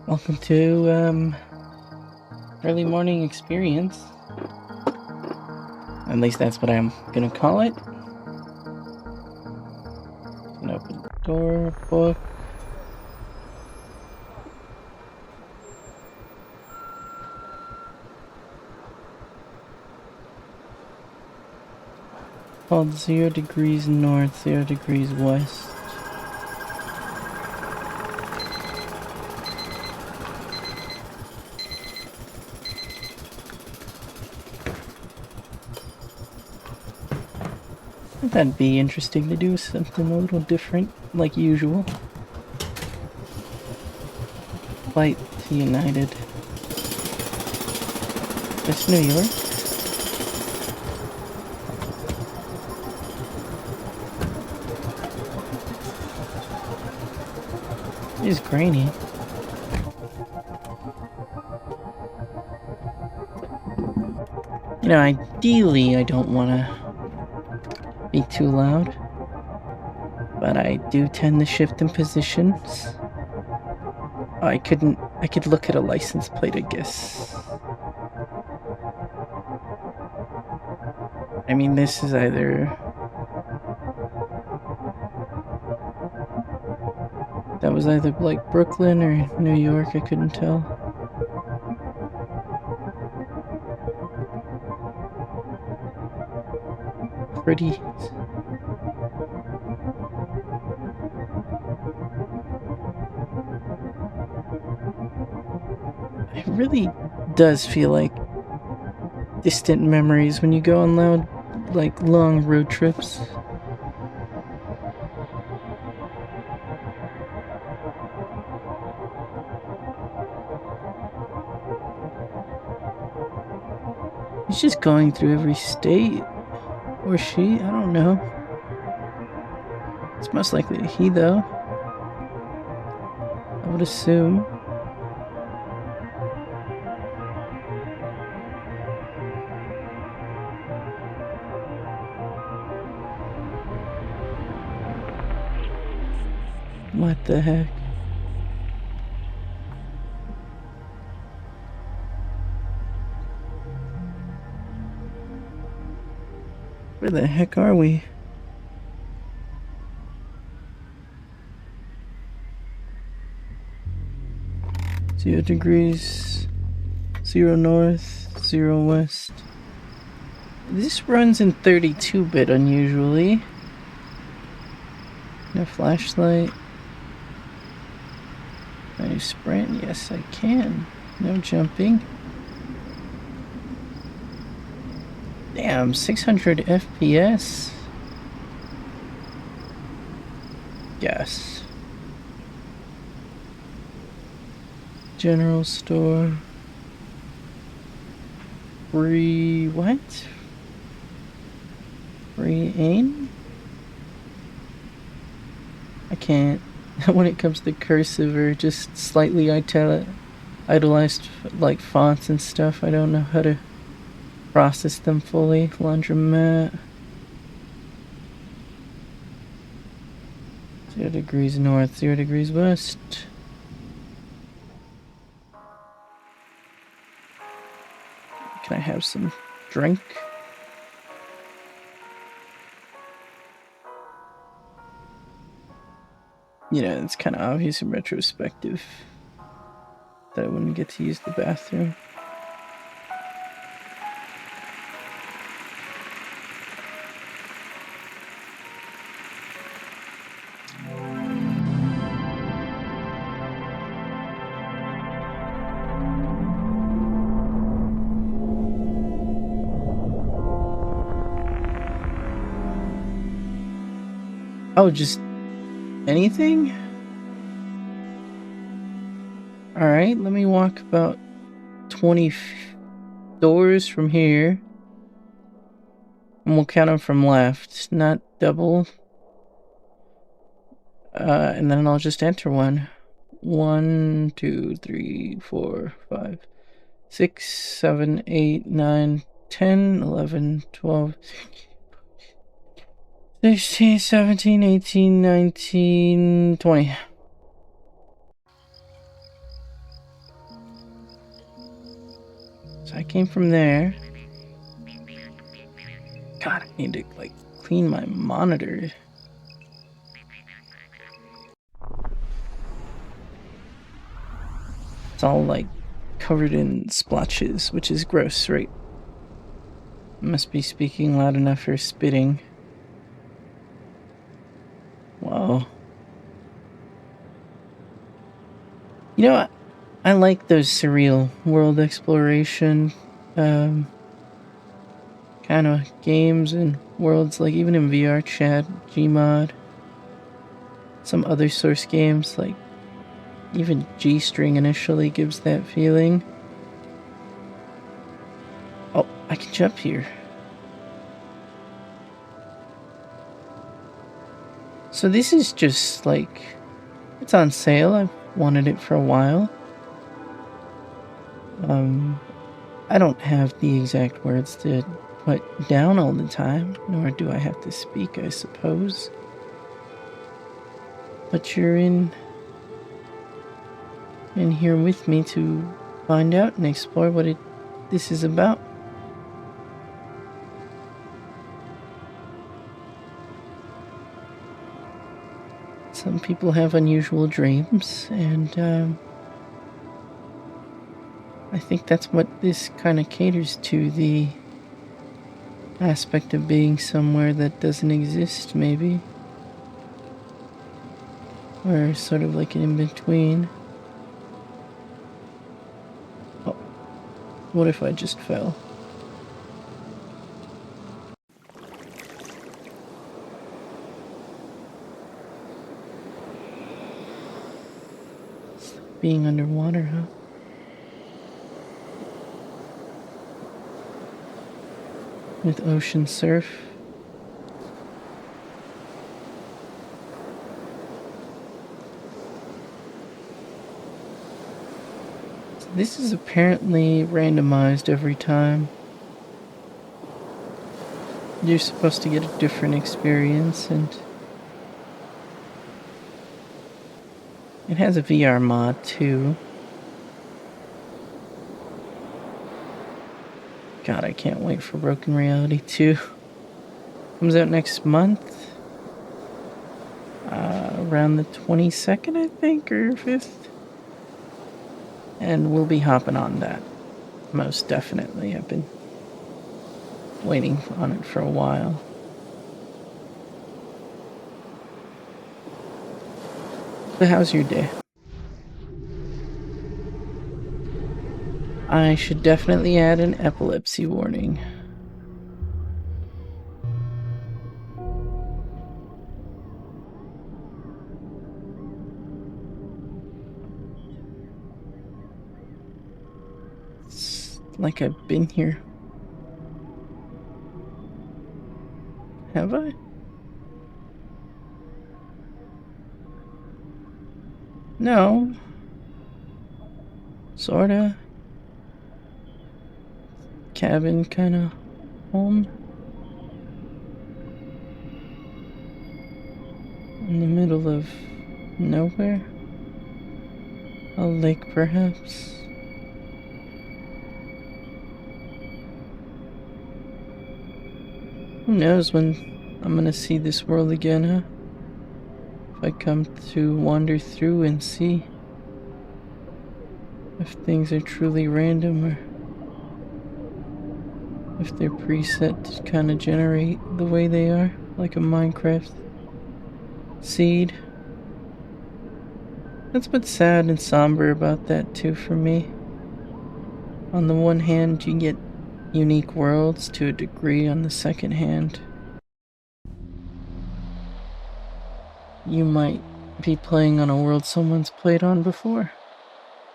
Welcome to early morning experience. At least that's what I'm gonna call it. An open door, book. Called 0 degrees north, 0 degrees west. That'd be interesting to do something a little different, like usual. Flight to United. That's New York. It is grainy. You know, ideally I don't want to be too loud, but I do tend to shift in positions. I could look at a license plate, I guess. I mean, this is either... That was either like Brooklyn or New York, I couldn't tell. Pretty. It really does feel like distant memories when you go on long road trips. He's just going through every state. Or she, I don't know. It's most likely a he, though. I would assume. What the heck? Where the heck are we? Zero degrees, 0 north, 0 west. This runs in 32-bit unusually. No flashlight. Can I sprint? Yes, I can. No jumping. Damn, 600 FPS. Yes. General store. Free what? Free aim? I can't. When it comes to cursive or just slightly idolized like fonts and stuff, I don't know how to process them fully. Laundromat. 0 degrees north, 0 degrees west. Can I have some drink? You know, it's kind of obvious in retrospective that I wouldn't get to use the bathroom. Oh, just anything? Alright, let me walk about 20 doors from here. And we'll count them from left, not double. And then I'll just enter one. 1, 2, 3, 4, 5, 6, 7, 8, 9, 10, 11, 12, 16, 17, 18, 19, 20. I came from there. God, I need to, like, clean my monitor. It's all, like, covered in splotches, which is gross, right? Must be speaking loud enough for spitting. Whoa. You know what? I like those surreal world exploration kind of games and worlds, like even in VR chat, Gmod, some other source games, like even G-String initially gives that feeling. Oh, I can jump here. So this is just like, it's on sale. I've wanted it for a while. I don't have the exact words to put down all the time, nor do I have to speak, I suppose. But you're in here with me to find out and explore what this is about. Some people have unusual dreams, and I think that's what this kind of caters to, the aspect of being somewhere that doesn't exist, maybe. Or sort of like an in-between. Oh, what if I just fell? Being underwater, huh? With ocean surf. This is apparently randomized every time. You're supposed to get a different experience, and it has a VR mod too. God, I can't wait for Broken Reality 2. Comes out next month. Around the 22nd, I think, or 5th. And we'll be hopping on that. Most definitely. I've been waiting on it for a while. So how's your day? I should definitely add an epilepsy warning. It's like I've been here. Have I? No. Sorta. Cabin kinda home. In the middle of nowhere. A lake, perhaps. Who knows when I'm gonna see this world again, huh? If I come to wander through and see if things are truly random or if they're preset to kind of generate the way they are, like a Minecraft seed. That's what's sad and somber about that too for me. On the one hand, you get unique worlds to a degree. On the second hand, you might be playing on a world someone's played on before.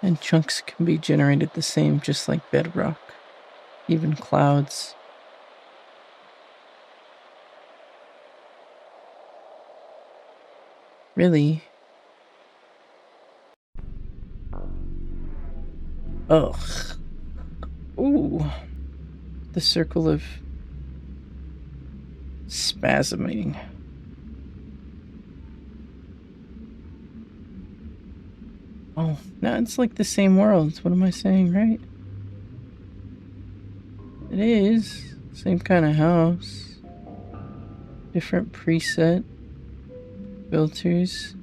And chunks can be generated the same, just like bedrock. Even clouds. Really? Ugh. Ooh. The circle of spasming. Oh, no, it's like the same worlds. What am I saying, right? is. Same kind of house. Different preset filters.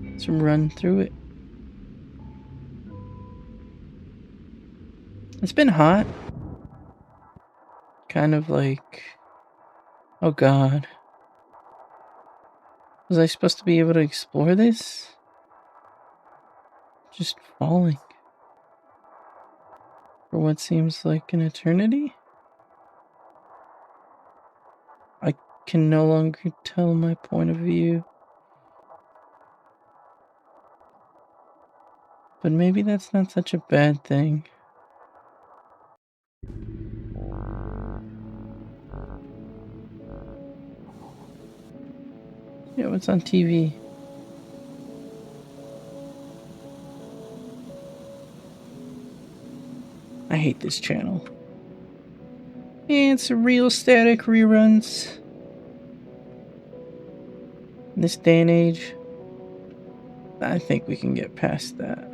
Let's run through it. It's been hot. Kind of like... Oh god. Was I supposed to be able to explore this? Just falling. For what seems like an eternity? I can no longer tell my point of view. But maybe that's not such a bad thing. Yeah, what's on TV? I hate this channel. It's real static reruns. In this day and age, I think we can get past that.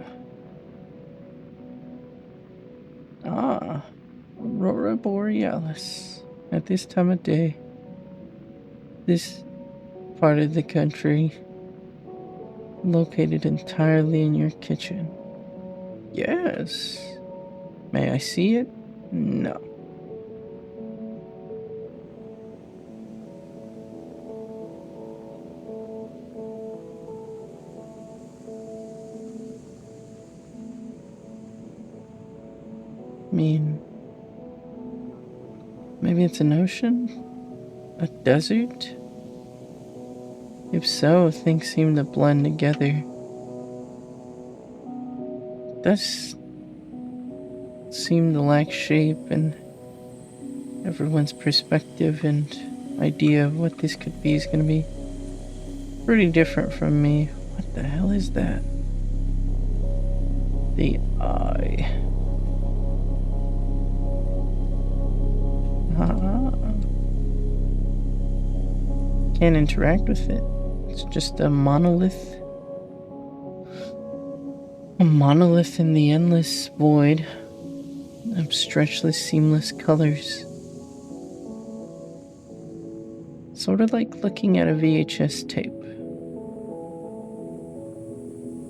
Ah, Aurora Borealis. At this time of day, this part of the country, located entirely in your kitchen. Yes. May I see it? No. I mean, maybe it's an ocean? A desert? If so, things seem to blend together. Does seem to lack shape, and everyone's perspective and idea of what this could be is going to be pretty different from me. What the hell is that? The eye. Can't interact with it. It's just a monolith. A monolith in the endless void of stretchless, seamless colors. Sort of like looking at a VHS tape.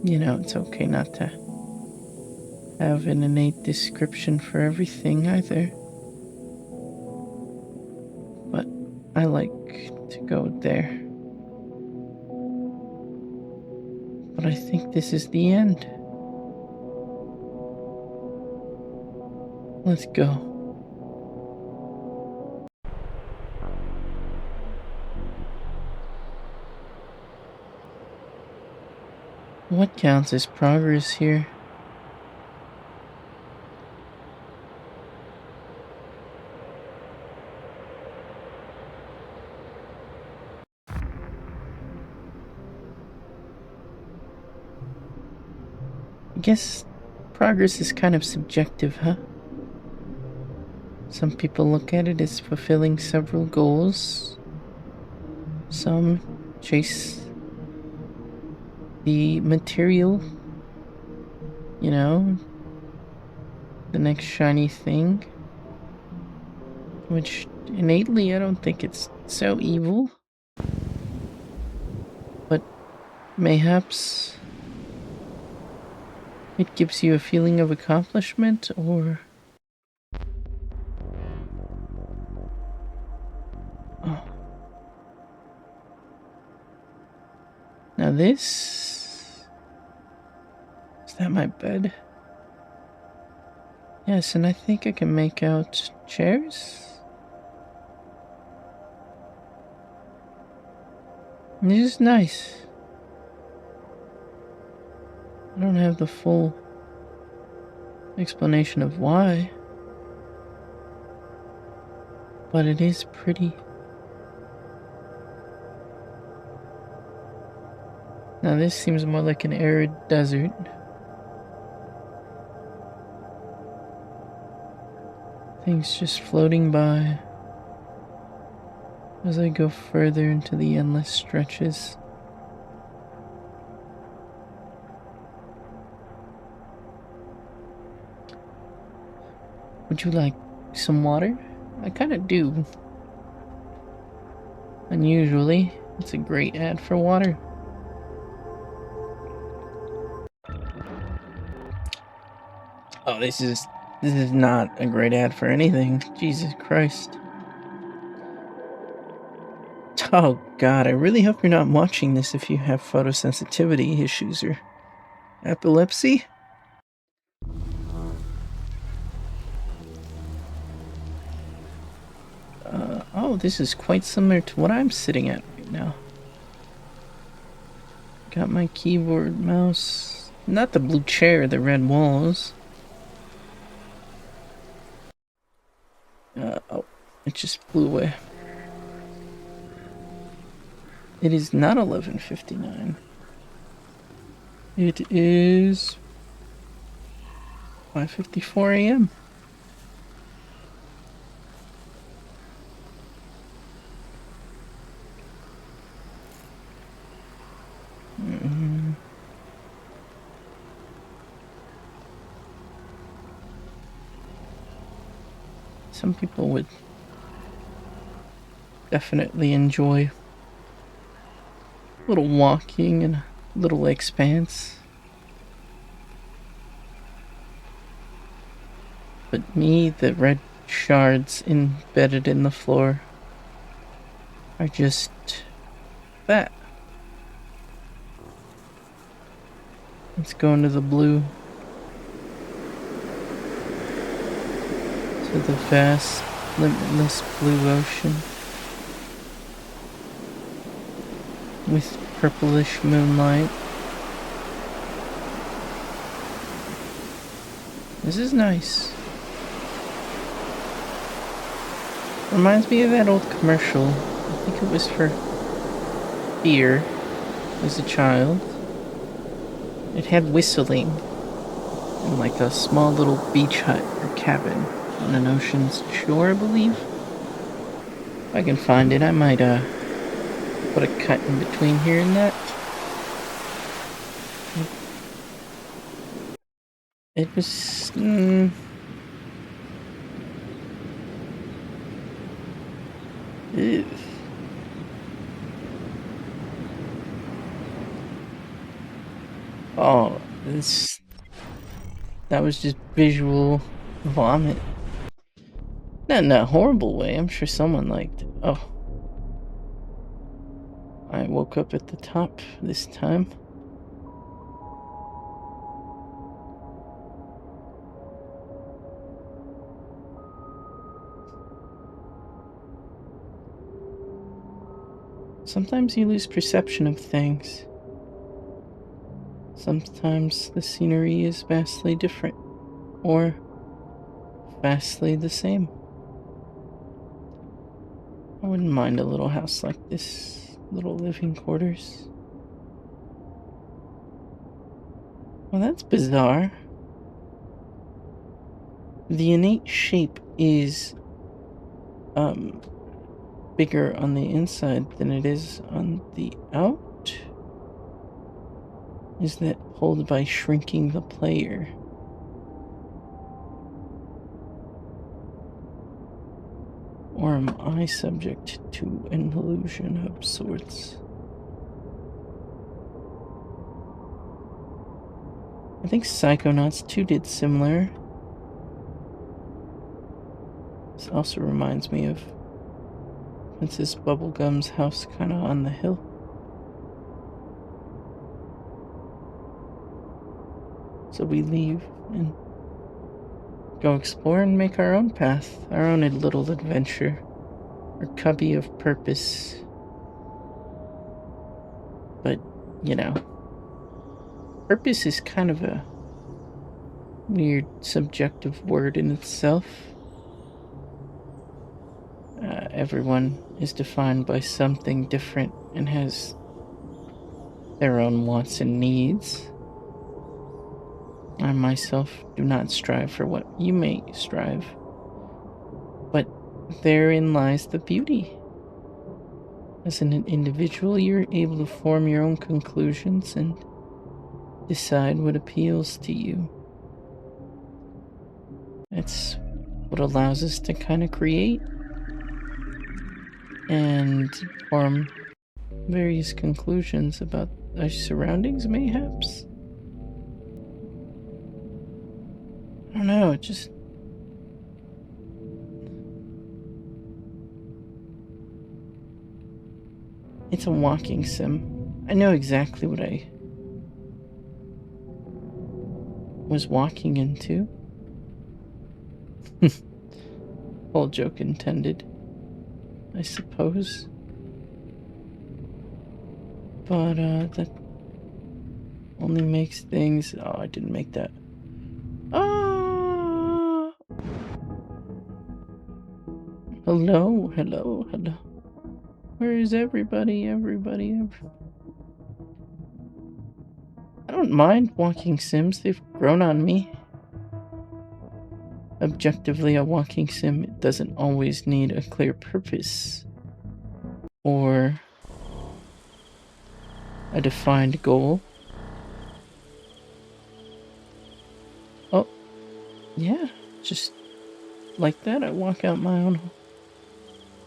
You know, it's okay not to have an innate description for everything either. But I like to go there. But I think this is the end. Let's go. What counts as progress here? I guess progress is kind of subjective, huh? Some people look at it as fulfilling several goals. Some chase the material, you know, the next shiny thing. Which innately I don't think it's so evil. But mayhaps it gives you a feeling of accomplishment, or... Oh. Now this... Is that my bed? Yes, and I think I can make out chairs? This is nice. I don't have the full explanation of why, but it is pretty. Now this seems more like an arid desert. Things just floating by as I go further into the endless stretches. Would you like some water? I kind of do. Unusually, it's a great ad for water. Oh, this is not a great ad for anything. Jesus Christ. Oh God, I really hope you're not watching this if you have photosensitivity issues or epilepsy. Oh, this is quite similar to what I'm sitting at right now. Got my keyboard, mouse, not the blue chair, the red walls. Oh, it just blew away. It is not 11:59. It is 5:54 a.m. Some people would definitely enjoy a little walking and a little expanse. But me, the red shards embedded in the floor are just that. Let's go into the blue. To the vast, limitless blue ocean. With purplish moonlight. This is nice. Reminds me of that old commercial. I think it was for beer as a child. It had whistling in like a small little beach hut or cabin on an ocean's shore, I believe. If I can find it, I might put a cut in between here and that. It was ew. Oh, that was just visual vomit. Not in a horrible way. I'm sure someone liked it. Oh. I woke up at the top this time. Sometimes you lose perception of things. Sometimes the scenery is vastly different, or vastly the same. I wouldn't mind a little house like this, little living quarters. Well, that's bizarre. The innate shape is, bigger on the inside than it is on the out? Is that pulled by shrinking the player? Or am I subject to an illusion of sorts? I think Psychonauts 2 did similar. This also reminds me of Princess Bubblegum's house kind of on the hill. So we leave and go explore and make our own path, our own little adventure, our cubby of purpose. But, you know, purpose is kind of a weird subjective word in itself. Everyone is defined by something different and has their own wants and needs. I myself do not strive for what you may strive, but therein lies the beauty. As an individual, you're able to form your own conclusions and decide what appeals to you. It's what allows us to kind of create and form various conclusions about our surroundings, mayhaps? I don't know, it's a walking sim. I know exactly what I was walking into. All joke intended, I suppose. But, that only makes things... Oh, I didn't make that. Ah! Hello, hello, hello. Where is everybody? I don't mind walking sims. They've grown on me. Objectively, a walking sim doesn't always need a clear purpose or a defined goal. Oh, yeah, just like that, I walk out my own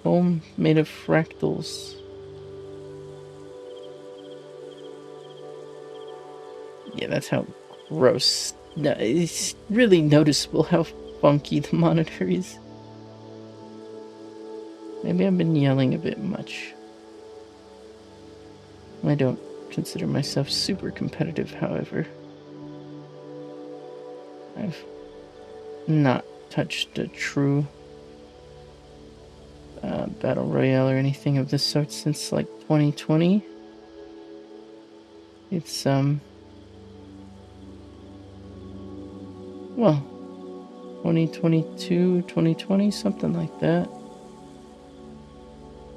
home made of fractals. Yeah, that's how gross. No, it's really noticeable how funky the monitor is. Maybe I've been yelling a bit much. I don't consider myself super competitive, however. I've not touched a true battle royale or anything of this sort since like 2020. It's well, 2022, 2020, something like that.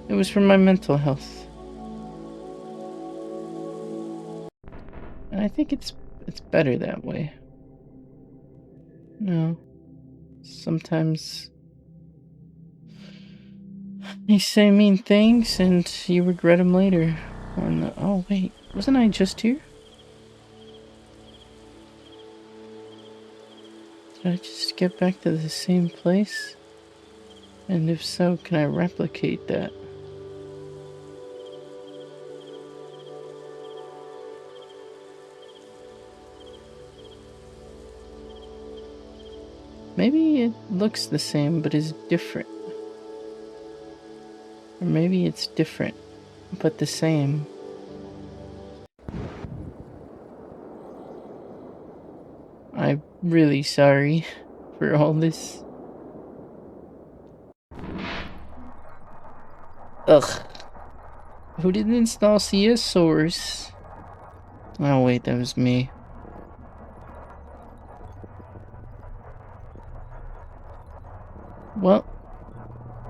It was for my mental health. And I think it's better that way. No. Sometimes you say mean things and you regret them later. Oh wait, wasn't I just here? Did I just get back to the same place? And if so, can I replicate that? Maybe it looks the same but is different. Or maybe it's different but the same. I'm really sorry for all this. Ugh. Who didn't install CS Source? Oh wait, that was me. Well,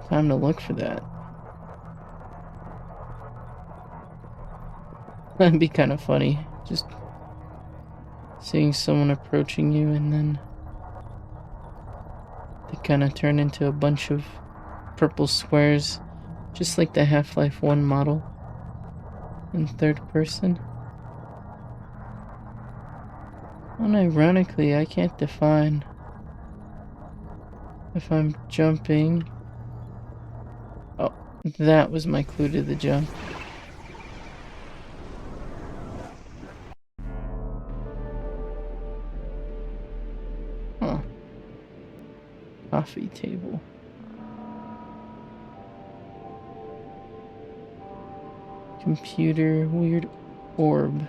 time to look for that. That'd be kind of funny. Just seeing someone approaching you and then they kind of turn into a bunch of purple squares, just like the Half-Life 1 model in third person. Unironically, I can't define if I'm jumping. Oh, that was my clue to the jump. Huh. Coffee table. Computer, weird orb.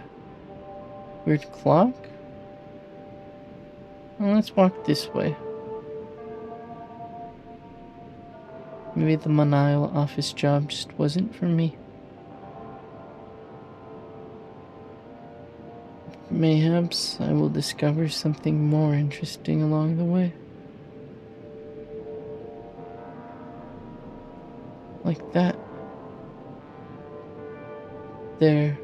Weird clock? Well, let's walk this way. Maybe the menial office job just wasn't for me. Mayhaps I will discover something more interesting along the way. Like that. There.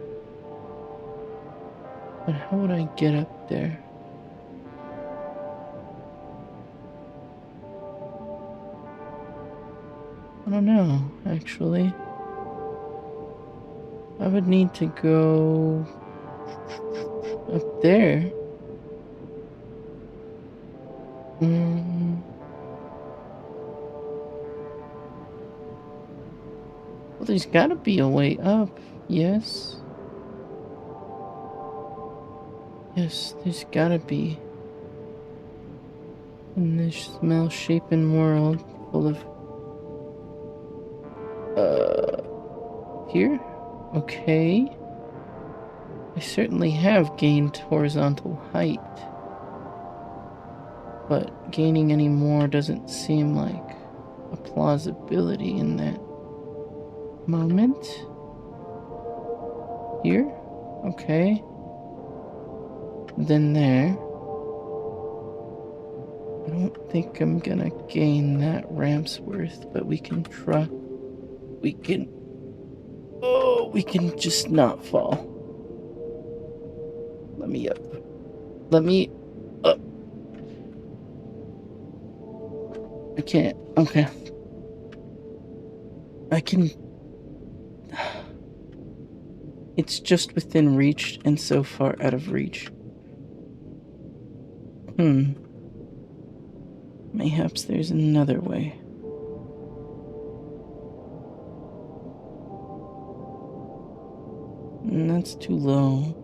But how would I get up there? I don't know, actually. I would need to go up there. There's gotta be a way up. Yes. Yes, there's gotta be. In this smell-shapen world full of... Here? Okay. I certainly have gained horizontal height. But gaining any more doesn't seem like a plausibility in that moment. Here? Okay. Then there. I don't think I'm gonna gain that ramp's worth, but we can try. We can... Oh, we can just not fall. Let me up. Let me up. I can't. Okay. I can... It's just within reach and so far out of reach. Mayhaps there's another way. And that's too low.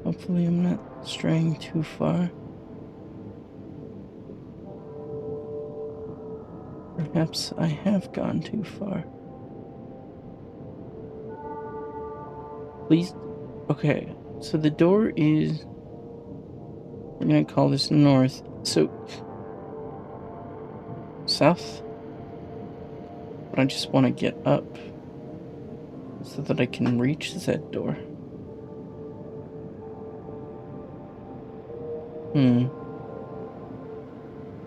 Hopefully I'm not straying too far. Perhaps I have gone too far. Please. Okay, so the door is... We're gonna call this north. So... South? But I just want to get up so that I can reach that door.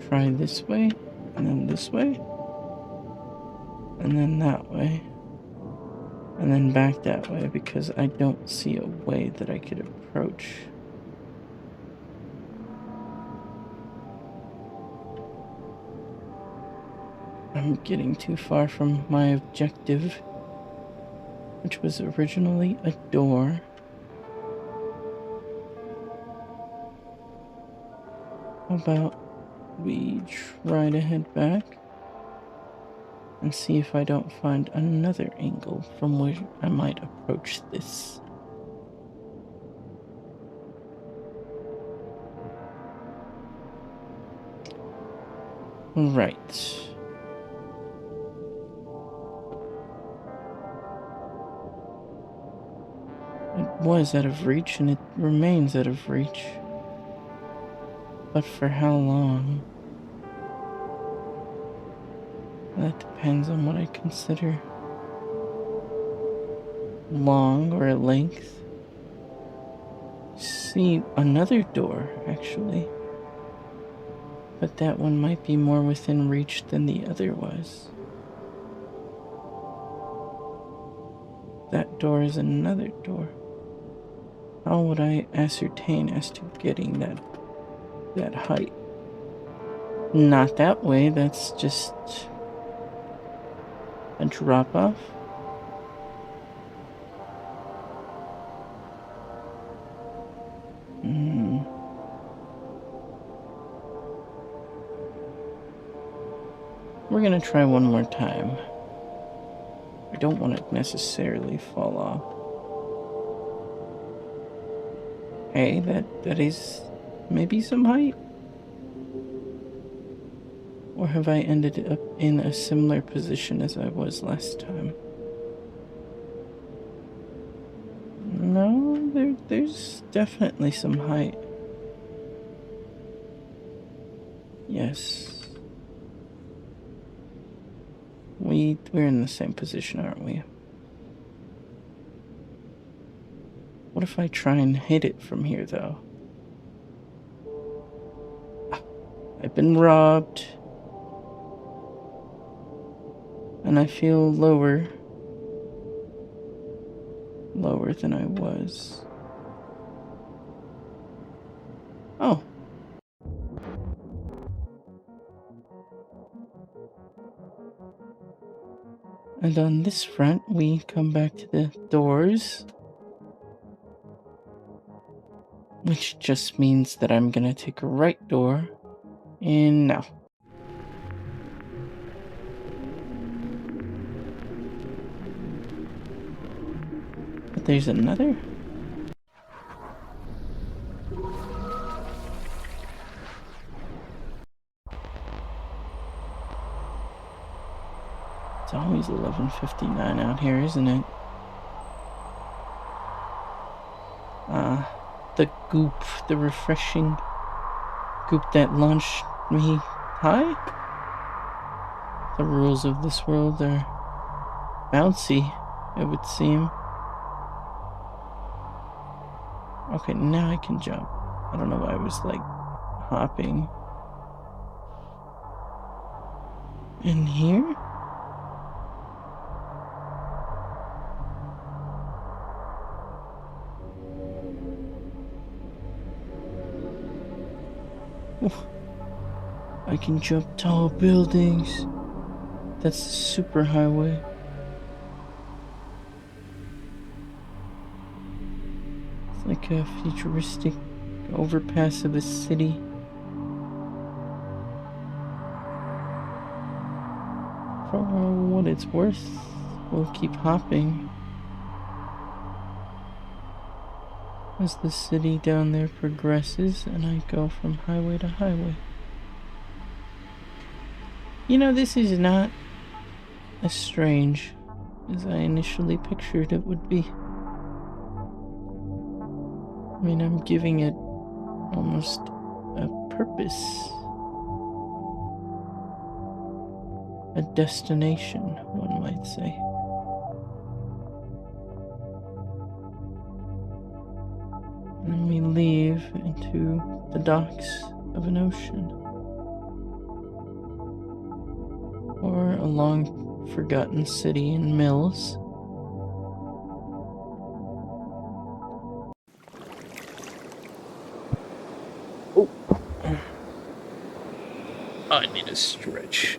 Try this way, and then this way, and then that way, and then back that way, because I don't see a way that I could approach. I'm getting too far from my objective, which was originally a door. How about we try to head back and see if I don't find another angle from which I might approach this. Right. It was out of reach and it remains out of reach. But for how long? That depends on what I consider long or length. See, another door, actually. But that one might be more within reach than the other was. That door is another door. How would I ascertain as to getting that height? Not that way, that's just a drop off. We're gonna try one more time. I don't want to necessarily fall off. Hey, that is maybe some height? Or have I ended up in a similar position as I was last time? No, there's definitely some height. Yes. We're in the same position, aren't we? What if I try and hit it from here, though? I've been robbed. And I feel lower than I was. Oh. And on this front, we come back to the doors. Which just means that I'm gonna take a right door. And now. But there's another? It's always 11:59 out here, isn't it? The goop, the refreshing goop that launched me high? The rules of this world are bouncy, it would seem. Okay, now I can jump. I don't know why I was like hopping. In here? I can jump tall buildings. That's the super highway. It's like a futuristic overpass of a city. For what it's worth, we'll keep hopping. As the city down there progresses and I go from highway to highway. You know, this is not as strange as I initially pictured it would be. I mean, I'm giving it almost a purpose. A destination, one might say. And we leave into the docks of an ocean. Or a long forgotten city in Mills. Oh. I need a stretch.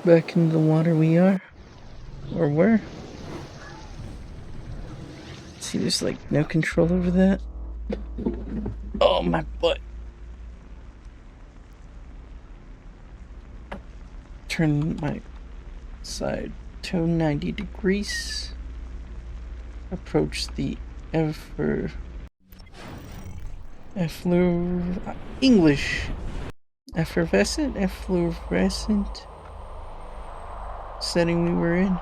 Back in the water we are. Or were. See, there's like no control over that. Oh, my butt. Turn my side to 90 degrees. Approach the effervescent setting we were in,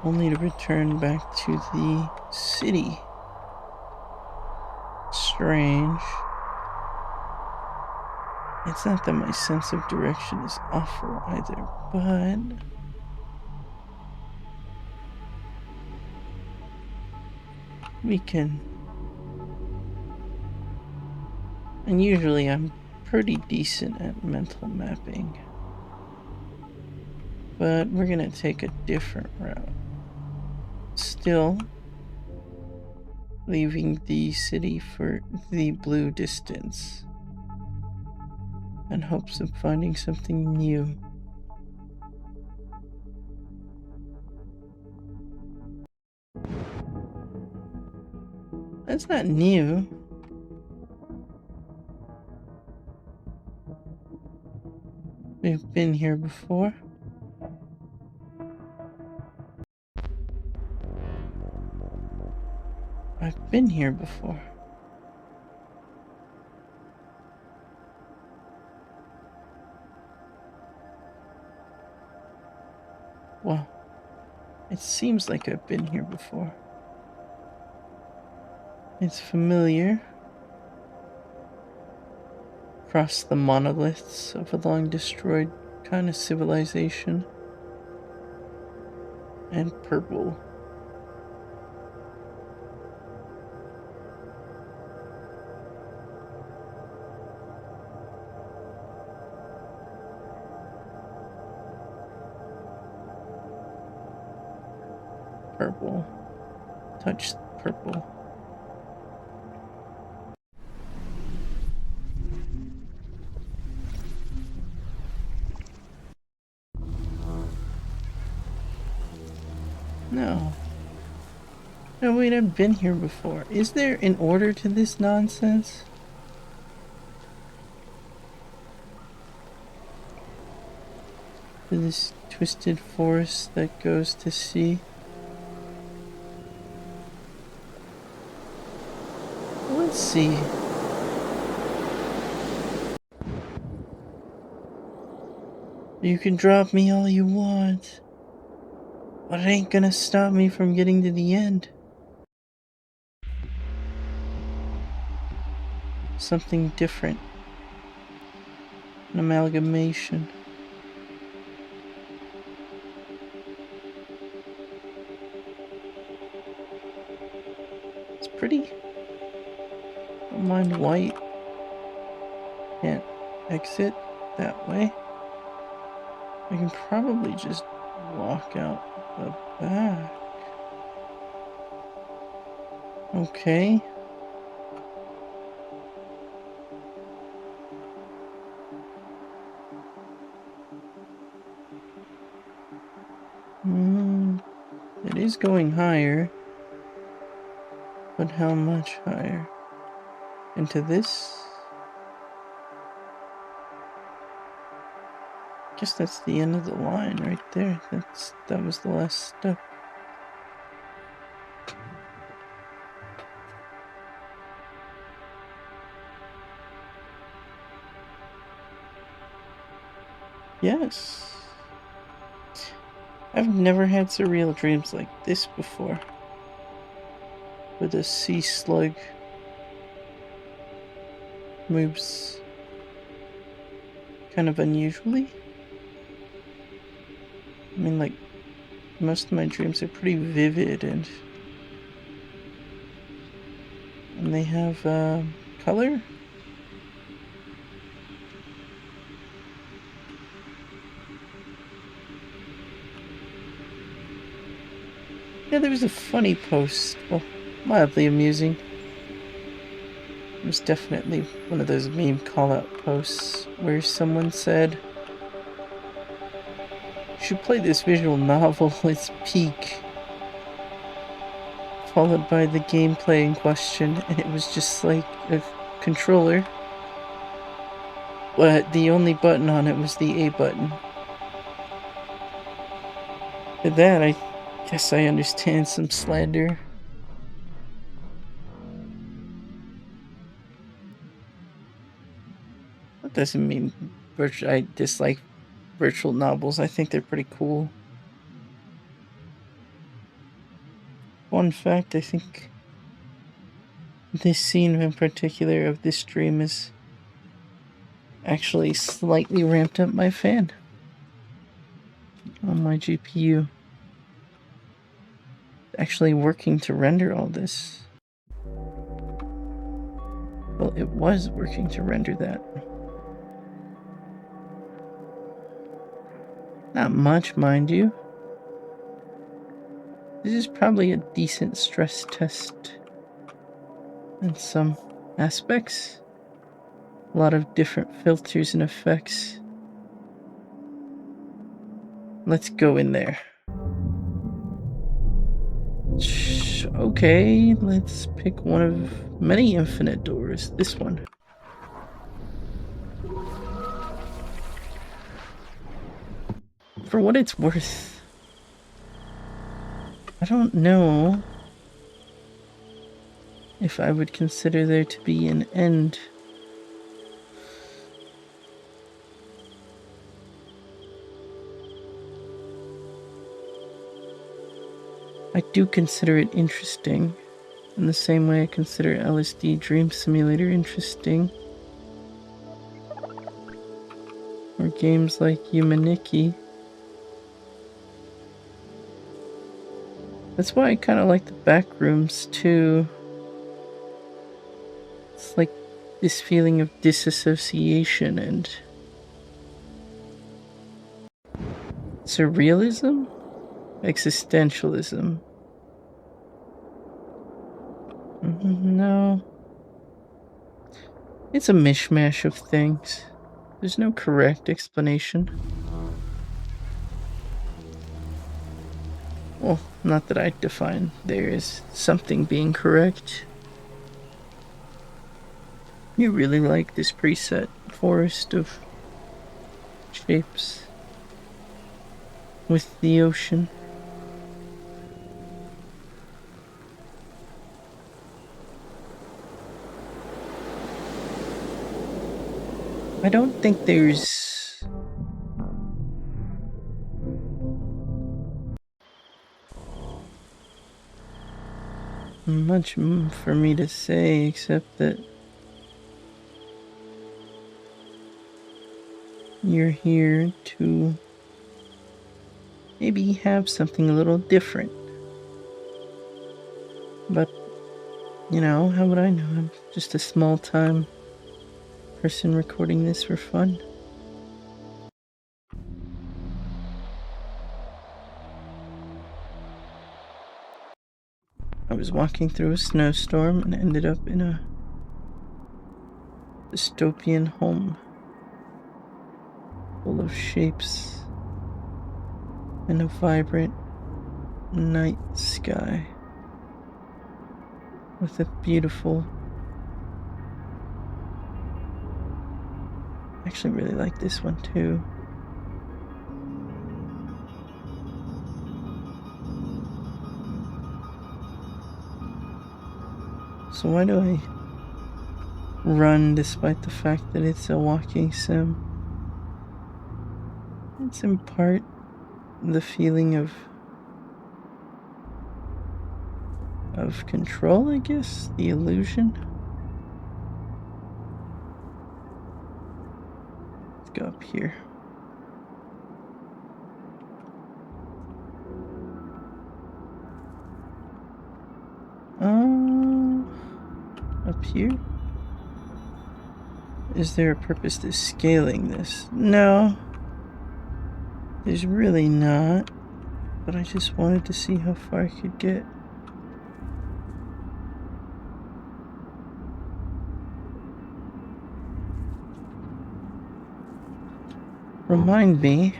only to return back to the city. Strange. It's not that my sense of direction is awful either, but we can. And usually I'm pretty decent at mental mapping. But we're gonna take a different route. Still leaving the city for the blue distance in hopes of finding something new. That's not new. We've been here before. I've been here before. Well, it seems like I've been here before. It's familiar. Across the monoliths of a long destroyed kind of civilization. And purple. Purple. Touch purple. No. No, wait, I've been here before. Is there an order to this nonsense? to this twisted forest that goes to sea. Let's see. You can drop me all you want, but it ain't gonna stop me from getting to the end. Something different. An amalgamation. It's pretty. Don't mind white. Can't exit that way. I can probably just walk out the back. Okay. It is going higher. But how much higher? Into this? Guess that's the end of the line right there. That was the last step. Yes. I've never had surreal dreams like this before. Where the sea slug moves kind of unusually. I mean, like, most of my dreams are pretty vivid and they have color. Yeah, there was a funny post. Well, mildly amusing. It was definitely one of those meme call-out posts where someone said, "You should play this visual novel, its peak," followed by the gameplay in question, and it was just like a controller, but the only button on it was the A button. With that, I guess I understand some slander. That doesn't mean I dislike virtual novels. I think they're pretty cool. Fun fact, I think this scene in particular of this stream is actually slightly ramped up my fan on my GPU. Actually working to render all this. Well, it was working to render that. Not much, mind you. This is probably a decent stress test in some aspects. A lot of different filters and effects. Let's go in there. Okay, let's pick one of many infinite doors. This one. For what it's worth, I don't know if I would consider there to be an end. I do consider it interesting, in the same way I consider LSD Dream Simulator interesting. Or games like Yumaniki. That's why I kind of like the back rooms too. It's like this feeling of disassociation and surrealism? Existentialism. No. It's a mishmash of things. There's no correct explanation. Well, not that I define there is something being correct. You really like this preset forest of shapes. with the ocean. I don't think there's much for me to say except that you're here to maybe have something a little different. But, how would I know? I'm just a small time person recording this for fun. I was walking through a snowstorm and ended up in a dystopian home full of shapes and a vibrant night sky with a beautiful. I actually really like this one too. So why do I run despite the fact that it's a walking sim? It's in part the feeling of control, I guess, the illusion. Let's go up here. Up here? Is there a purpose to scaling this? No. There's really not. But I just wanted to see how far I could get. Remind me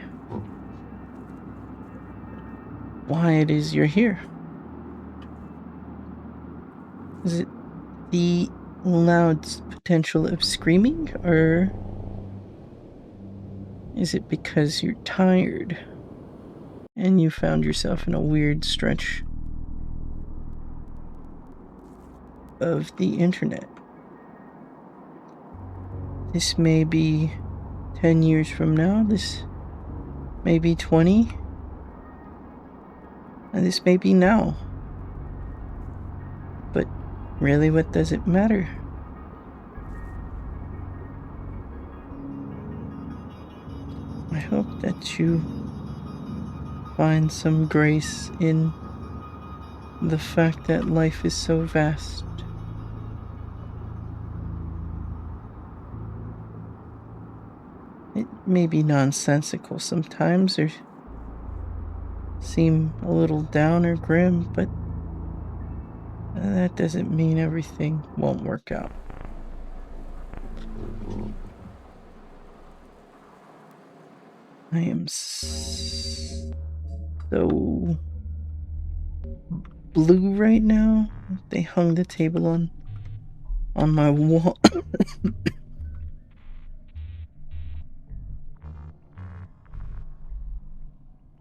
why it is you're here. Is it the loud potential of screaming, or is it because you're tired and you found yourself in a weird stretch of the internet? This may be 10 years from now, this may be 20, and this may be now. But really, what does it matter? I hope that you find some grace in the fact that life is so vast. It may be nonsensical sometimes or seem a little down or grim, but that doesn't mean everything won't work out. I am so blue right now. They hung the table on my wall.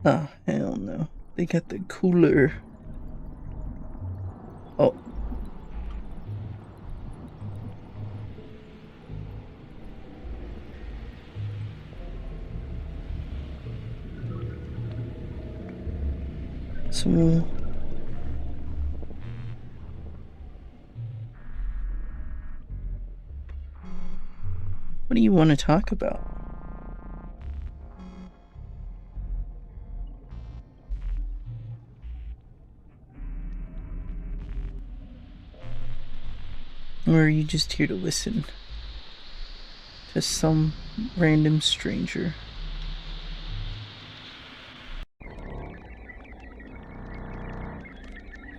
Oh, hell no. They got the cooler. Oh. So, what do you want to talk about? Or are you just here to listen to some random stranger?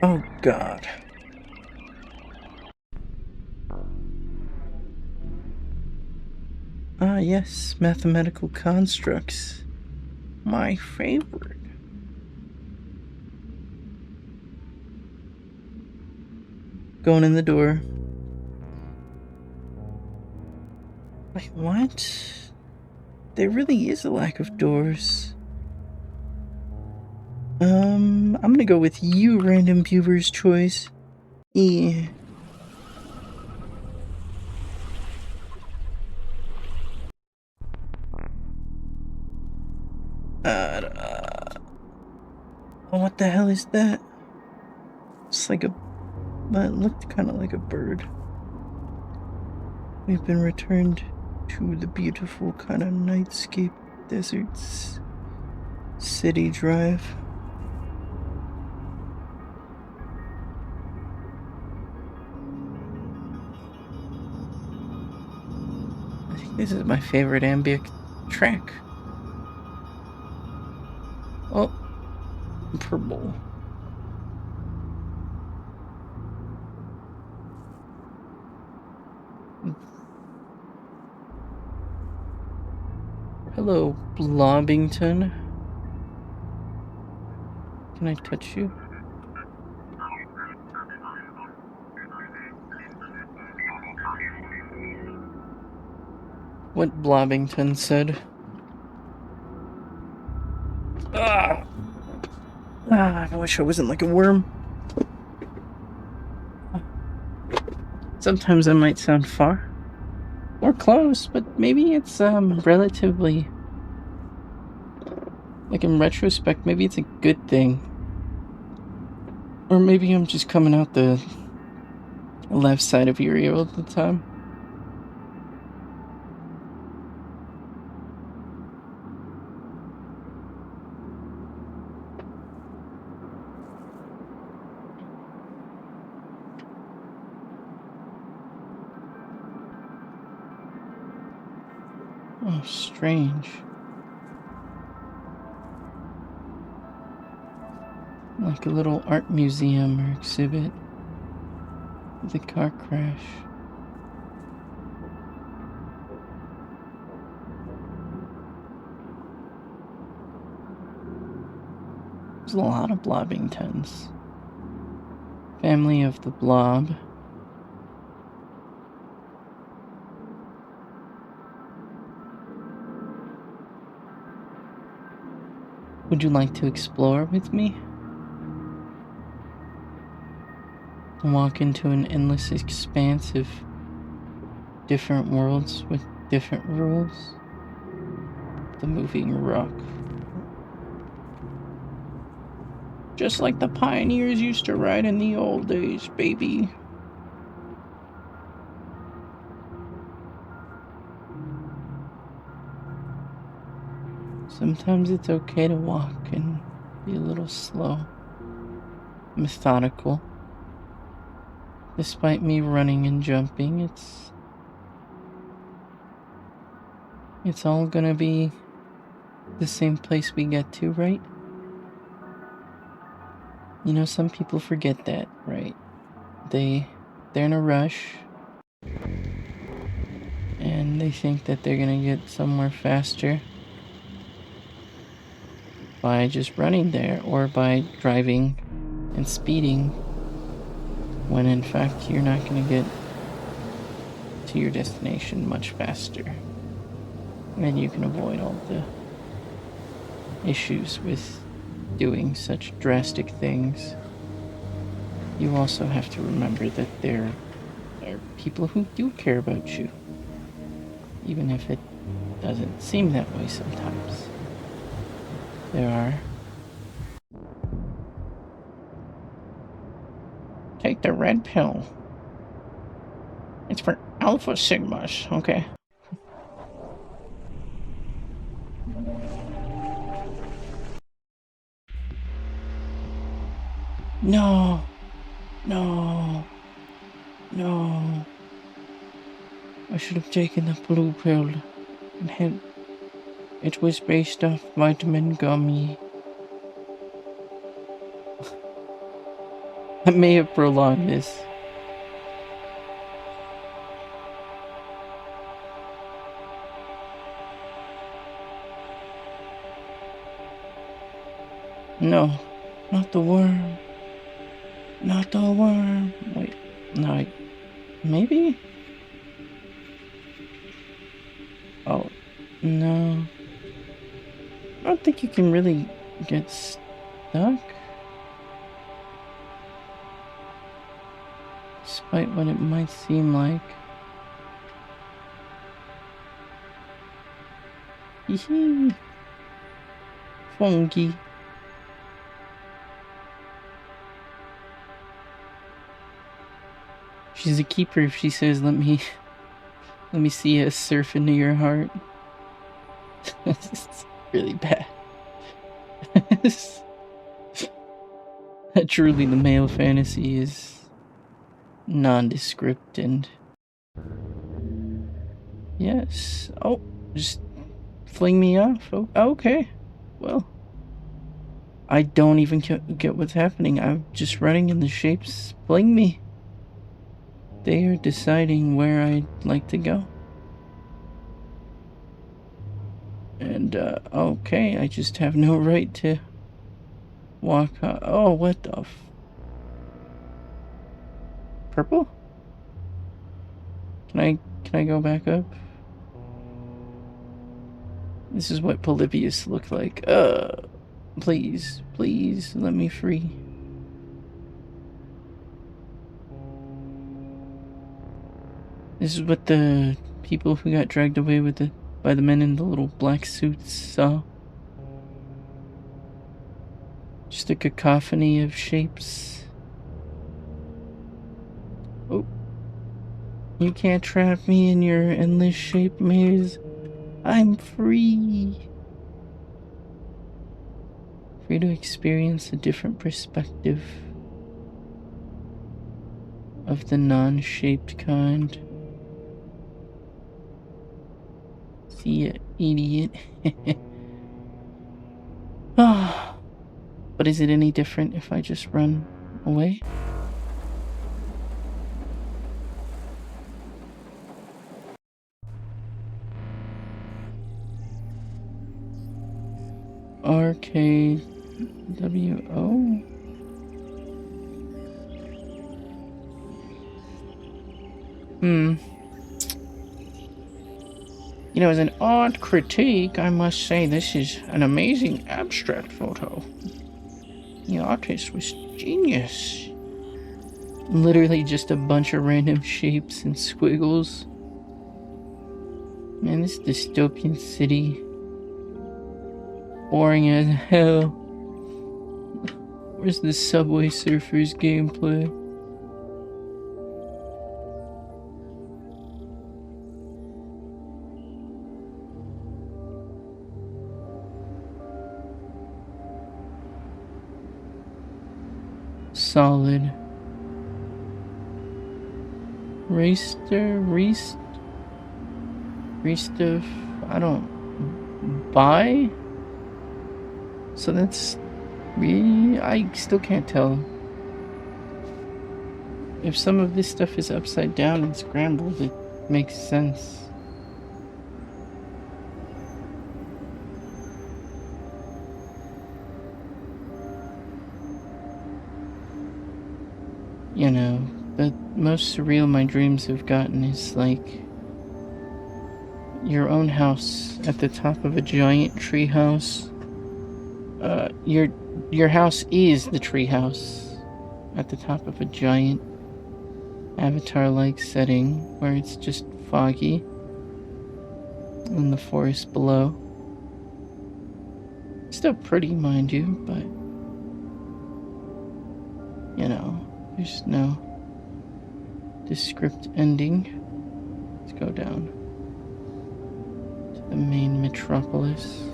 Oh, God. Ah, yes, mathematical constructs. My favorite. Going in the door. Wait, what? There really is a lack of doors. I'm gonna go with you, random viewer's choice. Yeah. Oh, what the hell is that? It's like a... It looked kind of like a bird. We've been returned to the beautiful kind of nightscape deserts city drive. I think this is my favorite ambient track. Oh, purple. Hello, Blobbington. Can I touch you? What Blobbington said. I wish I wasn't like a worm. Sometimes I might sound far or close, but maybe it's relatively, like, in retrospect, maybe it's a good thing. Or maybe I'm just coming out the left side of your ear all the time. Oh, strange. Like a little art museum or exhibit with a car crash. There's a lot of Blobbingtons. Family of the Blob. Would you like to explore with me? Walk into an endless expanse of different worlds with different rules? The moving rock. Just like the pioneers used to ride in the old days, baby. Sometimes it's okay to walk and be a little slow, methodical. Despite me running and jumping, it's all gonna be the same place we get to, right? You know, some people forget that, right? They're in a rush and they think that they're gonna get somewhere faster by just running there or by driving and speeding, when in fact you're not gonna get to your destination much faster. And you can avoid all the issues with doing such drastic things. You also have to remember that there are people who do care about you, even if it doesn't seem that way sometimes. There are. Take the red pill. It's for Alpha Sigmas, okay? No. No. No. I should have taken the blue pill and had... It was based off vitamin gummy. I may have prolonged this. No, not the worm. Not the worm. Wait, no, maybe? Oh, no. I don't think you can really get stuck. Despite what it might seem like. Hee. Funky. She's a keeper if she says, let me see us surf into your heart. It's really bad. Truly, the male fantasy is nondescript and... Yes. Oh, just fling me off. Oh, okay. Well, I don't even get what's happening. I'm just running and the shapes fling me. They are deciding where I'd like to go. And, okay, I just have no right to walk. Oh, what the purple? Can I go back up? This is what Polybius looked like. Please, please let me free. This is what the people who got dragged away by the men in the little black suits saw. Just a cacophony of shapes. Oh. You can't trap me in your endless shape maze. I'm free. Free to experience a different perspective of the non-shaped kind. See ya, idiot. But is it any different if I just run away? RKWO? You know, as an art critique, I must say this is an amazing abstract photo. The artist was genius. Literally just a bunch of random shapes and squiggles. Man, this dystopian city. Boring as hell. Where's the Subway Surfers gameplay? Solid. Restuff, I don't buy? So that's really, I still can't tell. If some of this stuff is upside down and scrambled, it makes sense. You know, the most surreal my dreams have gotten is like your own house at the top of a giant tree house. Your house is the tree house at the top of a giant Avatar-like setting where it's just foggy in the forest below. Still pretty, mind you, but you know, there's no descript ending. Let's go down to the main metropolis.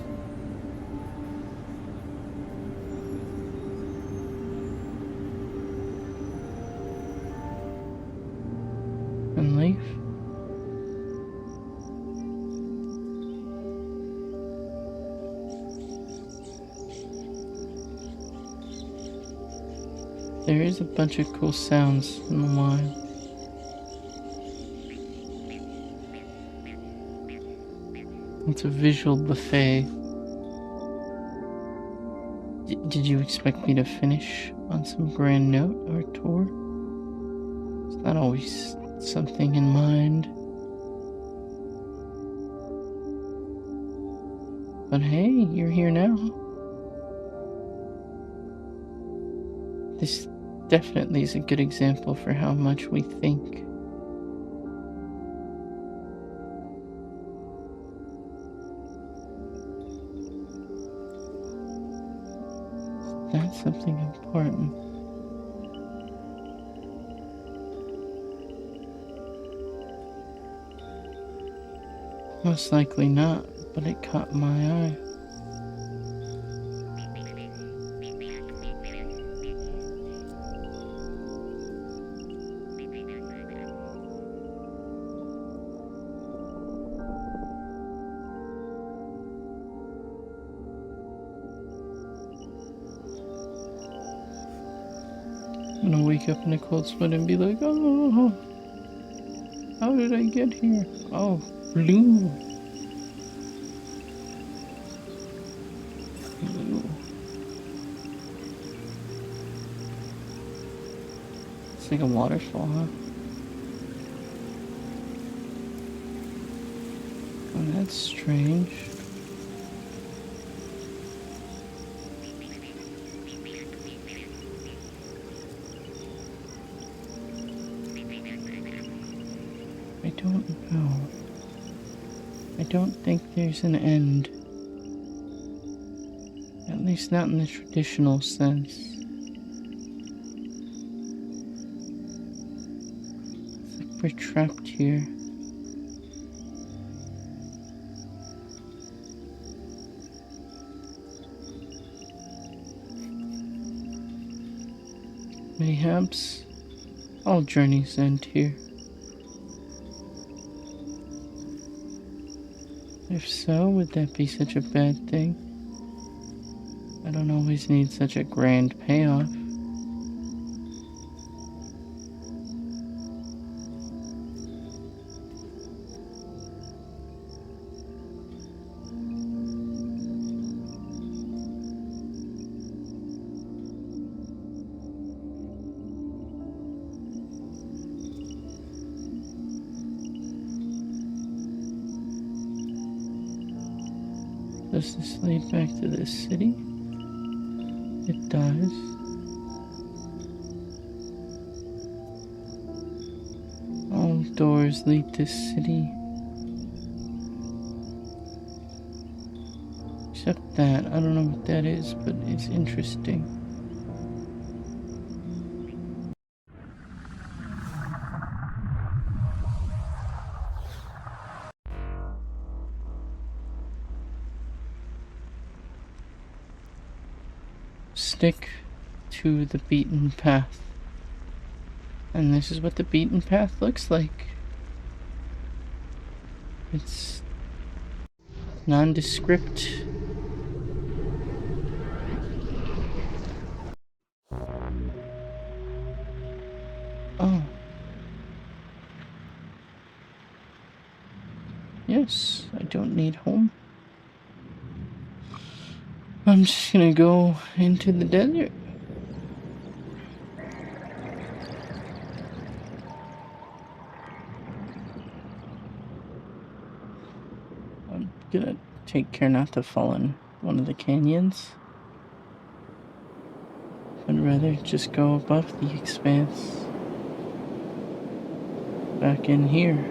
And leave. There is a bunch of cool sounds in the wild. It's a visual buffet. Did you expect me to finish on some grand note or tour? It's not always something in mind. But hey, you're here now. This definitely is a good example for how much we think. That's something important. Most likely not, but it caught my eye. I'm gonna wake up in a cold sweat and be like, oh, how did I get here? Oh, blue. Blue. It's like a waterfall, huh? Oh, that's strange. I don't know. I don't think there's an end. At least not in the traditional sense. It's like we're trapped here. Mayhaps all journeys end here. If so, would that be such a bad thing? I don't always need such a grand payoff. Does this lead back to this city? It does. All doors lead to city. Except that. I don't know what that is, but it's interesting. Stick to the beaten path. And this is what the beaten path looks like. It's nondescript. Oh. Yes, I don't need home. I'm just gonna go into the desert. I'm gonna take care not to fall in one of the canyons. I'd rather just go above the expanse. Back in here.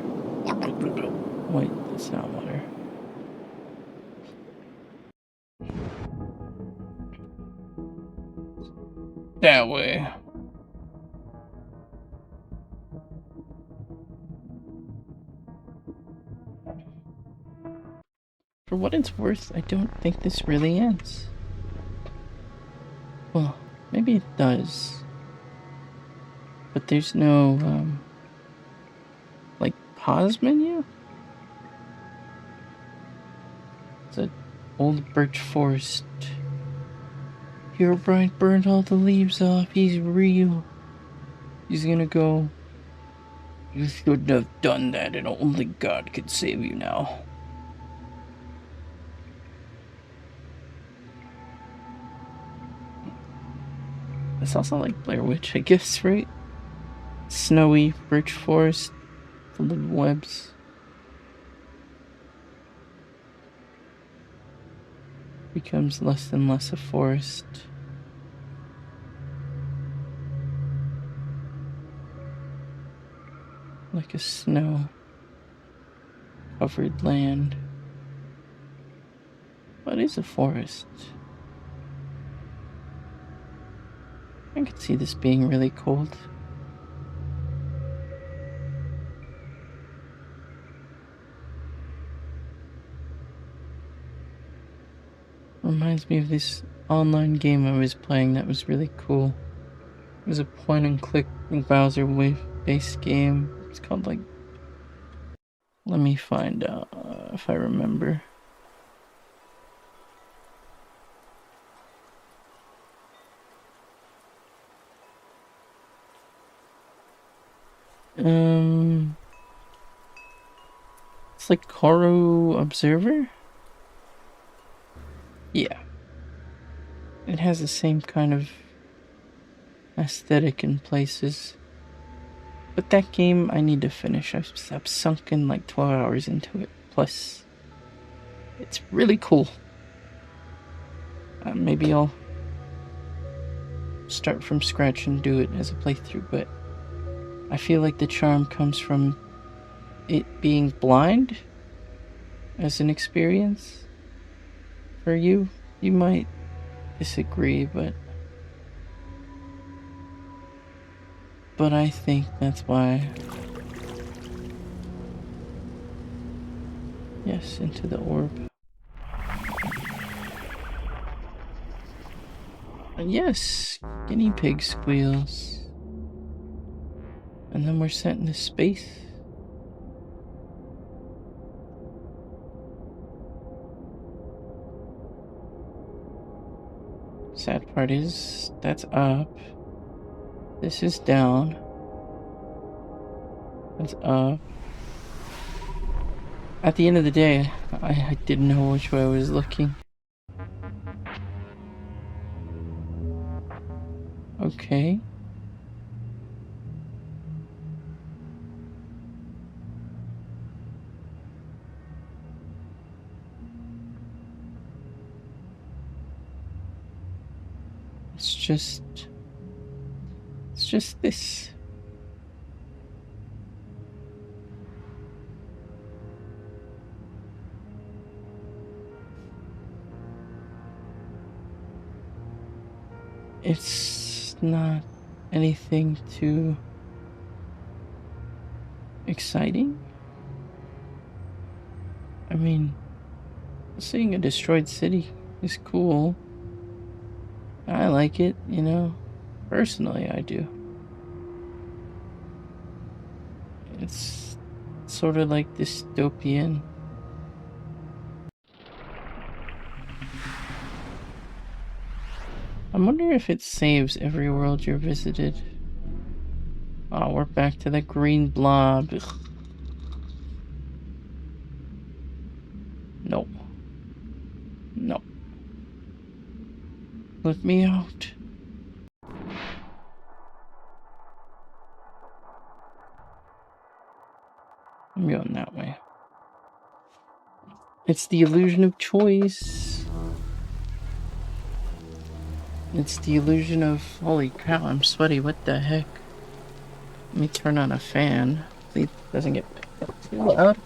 Wait, that's not water. That way. For what it's worth, I don't think this really ends. Well, maybe it does. But there's no, like, pause menu? It's an old birch forest. Herobrine burned all the leaves off. He's real. He's gonna go. You shouldn't have done that, and only God could save you now. It's also like Blair Witch, I guess, right? Snowy birch forest full of webs. Becomes less and less a forest. like a snow covered land. What is a forest? I could see this being really cold. Reminds me of this online game I was playing that was really cool. It was a point and click browser wave based game. It's called like, let me find out if I remember. It's like Koro Observer? Yeah. It has the same kind of aesthetic in places. But that game I need to finish. I've sunk in like 12 hours into it. Plus, it's really cool. Maybe I'll start from scratch and do it as a playthrough, but I feel like the charm comes from it being blind as an experience. For you, you might disagree, but I think that's why. Yes, into the orb. And yes, guinea pig squeals. And then we're sent into space. Sad part is, that's up. This is down. That's up. At the end of the day, I didn't know which way I was looking. Okay. It's just this. It's not anything too exciting. I mean, seeing a destroyed city is cool. I like it, you know. Personally, I do. It's sort of like dystopian. I'm wondering if it saves every world you're visited. Oh, we're back to the green blob. Ugh. No. No. Let me out. I'm going that way. It's the illusion of choice. It's the illusion of, holy cow, I'm sweaty, what the heck? Let me turn on a fan. Please it doesn't get picked up too loud.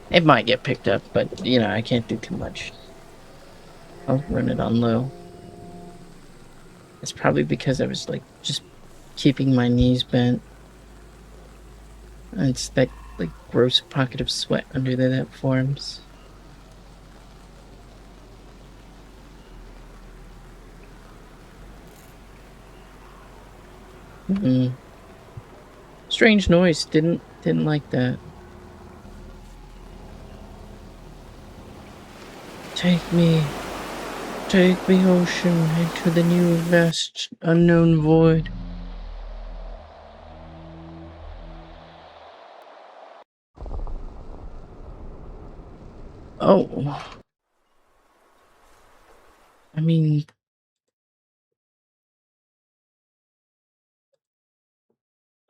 It might get picked up, but you know, I can't do too much. I'll run it on low. It's probably because I was like just keeping my knees bent. And it's that like gross pocket of sweat under there that forms. Mm. Strange noise. Didn't like that. Take me, ocean, into the new vast unknown void. Oh, I mean,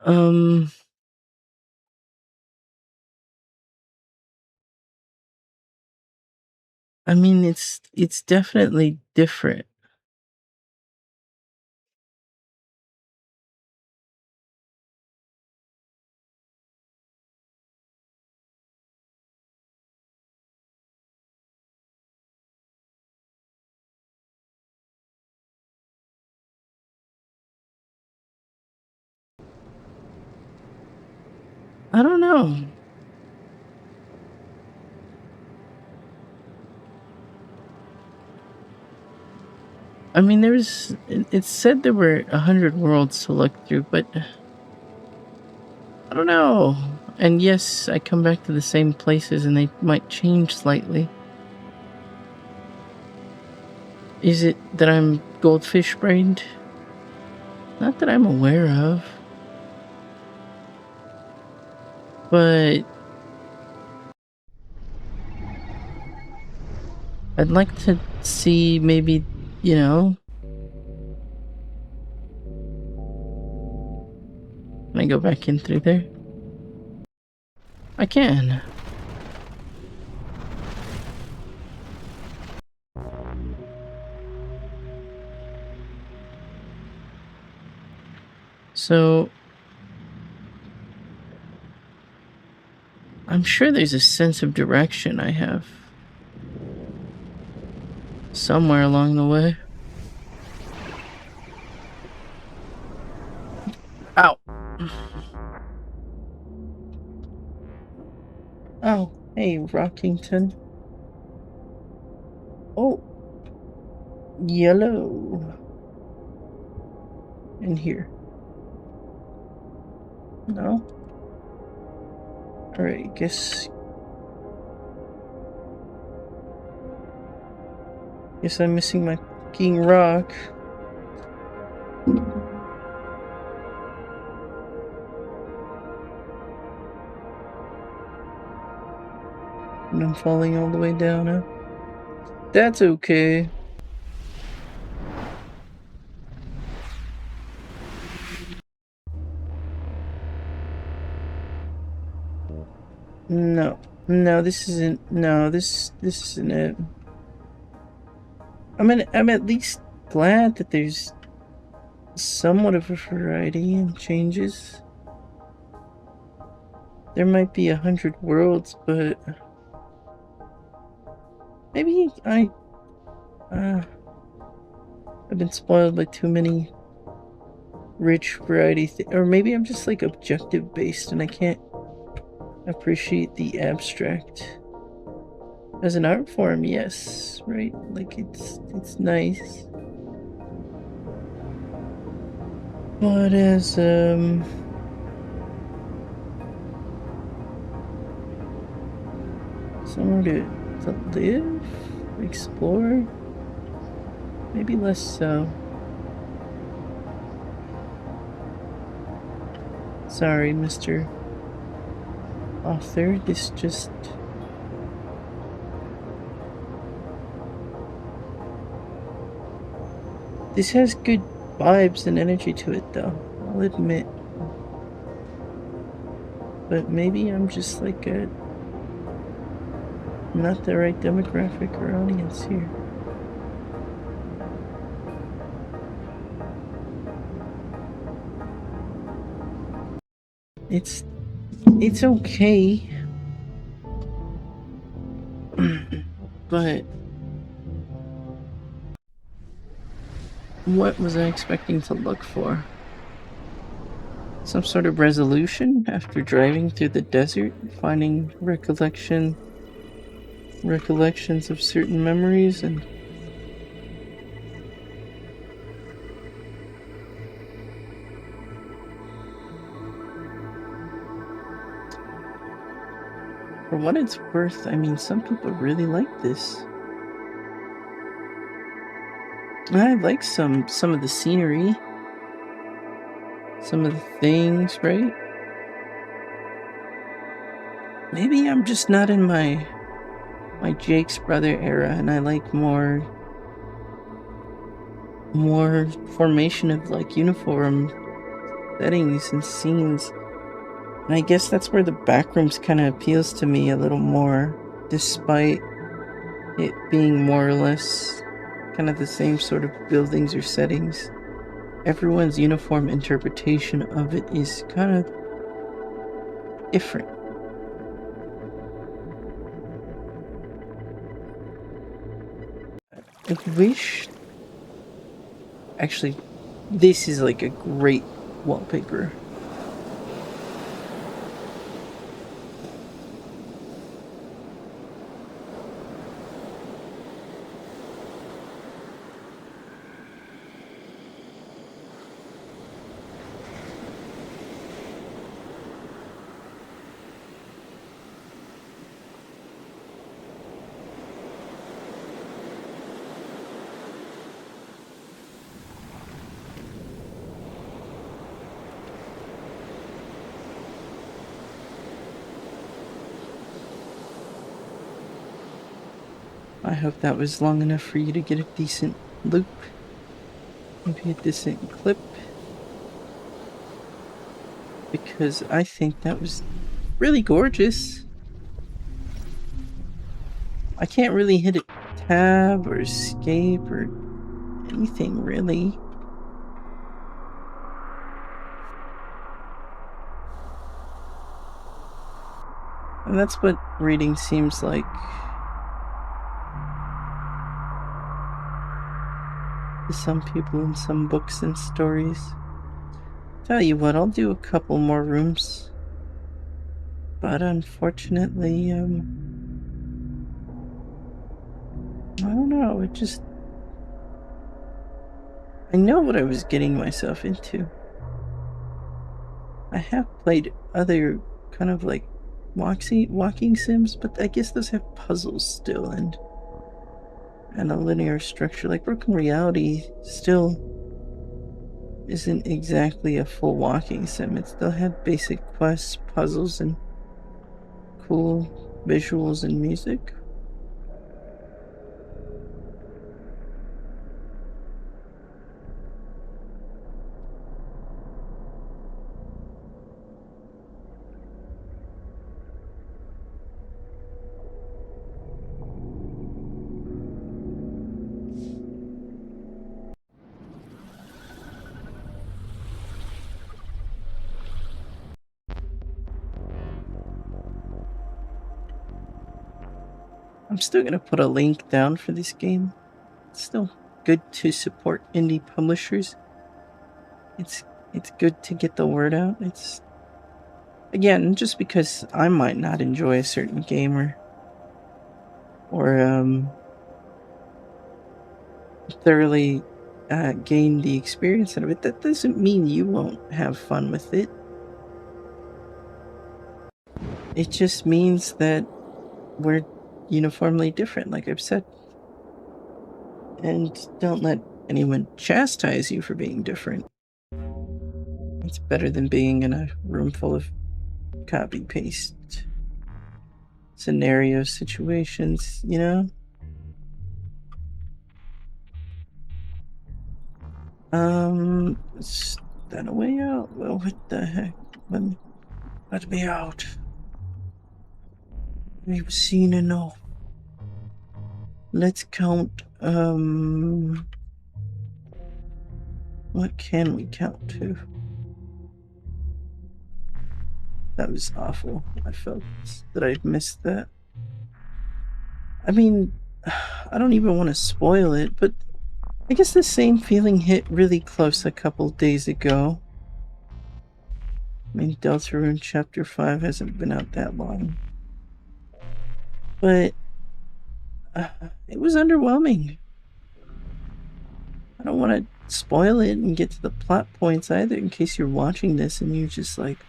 um, it's definitely different. I don't know. I mean, it said there were 100 worlds to look through, but I don't know. And yes, I come back to the same places and they might change slightly. Is it that I'm goldfish brained? Not that I'm aware of. But I'd like to see maybe, you know, can I go back in through there? I can. So I'm sure there's a sense of direction I have somewhere along the way. Ow. Oh, hey, Rockington. Oh, yellow. In here. No? Alright, guess I'm missing my fucking rock. And I'm falling all the way down now. That's okay. No. No, this isn't. No, this isn't it. I'm at least glad that there's somewhat of a variety and changes. There might be 100 worlds, but maybe I've been spoiled by too many rich variety, or maybe I'm just like objective based and I can't appreciate the abstract. As an art form, yes, right? Like it's nice. But as somewhere to live, explore, maybe less so. Sorry, Mr. Author, this has good vibes and energy to it, though, I'll admit. But maybe I'm just like not the right demographic or audience here. It's okay. But what was I expecting to look for? Some sort of resolution after driving through the desert, finding recollections of certain memories, and for what it's worth, I mean, some people really like this. I like some of the scenery, some of the things, right? Maybe I'm just not in my Jake's brother era, and I like more formation of like uniform settings and scenes. And I guess that's where the backrooms kind of appeals to me a little more, despite it being more or less kind of the same sort of buildings or settings. Everyone's uniform interpretation of it is kind of different. I wish... Actually, this is like a great wallpaper. I hope that was long enough for you to get a decent loop. Maybe a decent clip. Because I think that was really gorgeous. I can't really hit a tab or escape or anything really. And that's what reading seems like. To some people in some books and stories. Tell you what, I'll do a couple more rooms. But unfortunately, I don't know, I know what I was getting myself into. I have played other kind of like walking sims, but I guess those have puzzles still and a linear structure. Like Broken Reality still isn't exactly a full walking sim. It still had basic quests, puzzles, and cool visuals and music. I'm still gonna put a link down for this game. It's still good to support indie publishers. It's good to get the word out. It's again just because I might not enjoy a certain game or thoroughly gain the experience out of it, that doesn't mean you won't have fun with it. It just means that we're uniformly different, like I've said. And don't let anyone chastise you for being different. It's better than being in a room full of copy paste scenario situations, you know? Is that a way out? Well, what the heck? Let me out. We've seen enough. Let's count, what can we count to? That was awful. I felt that I'd missed that. I mean, I don't even want to spoil it, but I guess the same feeling hit really close a couple days ago. I mean, Deltarune Chapter 5 hasn't been out that long. But it was underwhelming. I don't want to spoil it and get to the plot points either in case you're watching this and you're just like,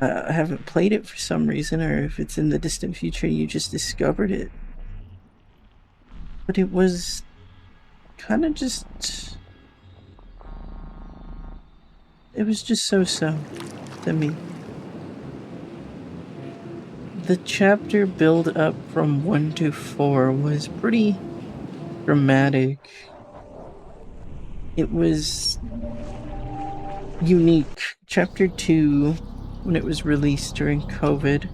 haven't played it for some reason, or if it's in the distant future and you just discovered it. But it was kind of just... It was just so-so to me. The chapter build up from 1 to 4 was pretty dramatic. It was unique. Chapter 2, when it was released during COVID,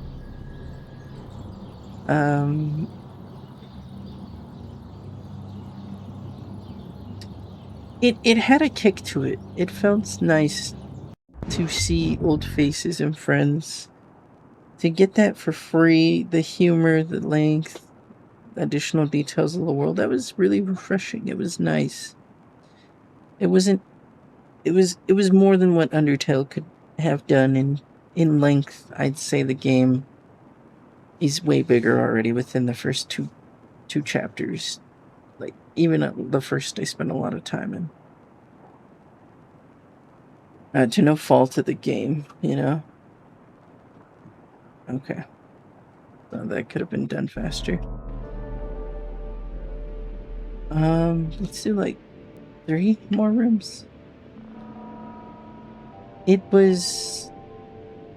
it had a kick to it. It felt nice to see old faces and friends. To get that for free, the humor, the length, additional details of the world, that was really refreshing. It was nice. It was more than what Undertale could have done in length. I'd say the game is way bigger already within the first two chapters. Like, even the first I spent a lot of time in. To no fault of the game, you know? Okay. So that could have been done faster. Let's do like 3 more rooms. It was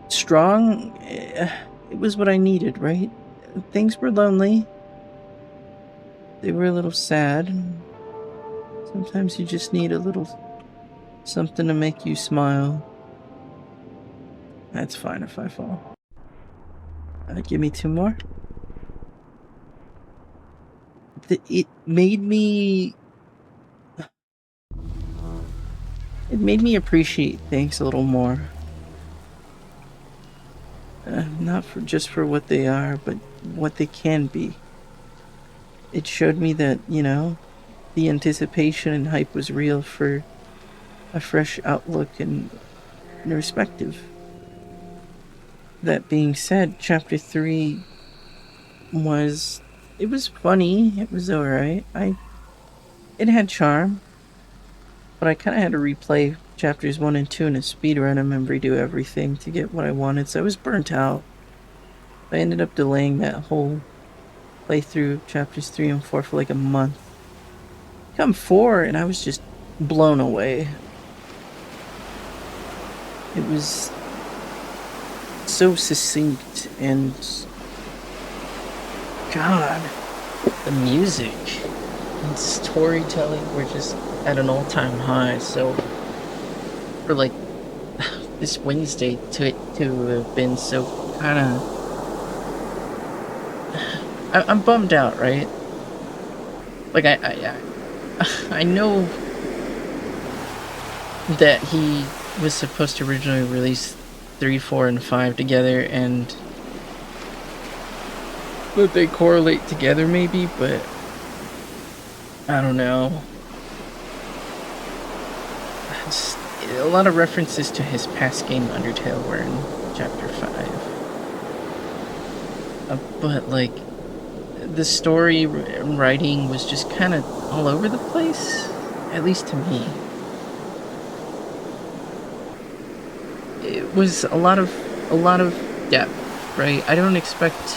strong. It was what I needed, right? Things were lonely. they were a little sad. And sometimes you just need a little something to make you smile. That's fine if I fall. Give me two more. It made me. It made me appreciate things a little more. Not for just for what they are, but what they can be. It showed me that, the anticipation and hype was real for a fresh outlook and perspective. That being said, chapter 3 it was funny, it was alright. It had charm, but I kinda had to replay chapters 1 and 2 in a speedrun and redo everything to get what I wanted, so I was burnt out. I ended up delaying that whole playthrough chapters 3 and 4 for like a month. Come 4 and I was just blown away. It was so succinct and God, the music and storytelling were just at an all-time high. So for like this Wednesday to have been so kind of, I'm bummed out, right? Like I know that he was supposed to originally release 3, 4, and 5 together, and that they correlate together maybe, but I don't know. A lot of references to his past game Undertale were in chapter 5. But like the story writing was just kind of all over the place, at least to me. It was a lot of depth, right? I don't expect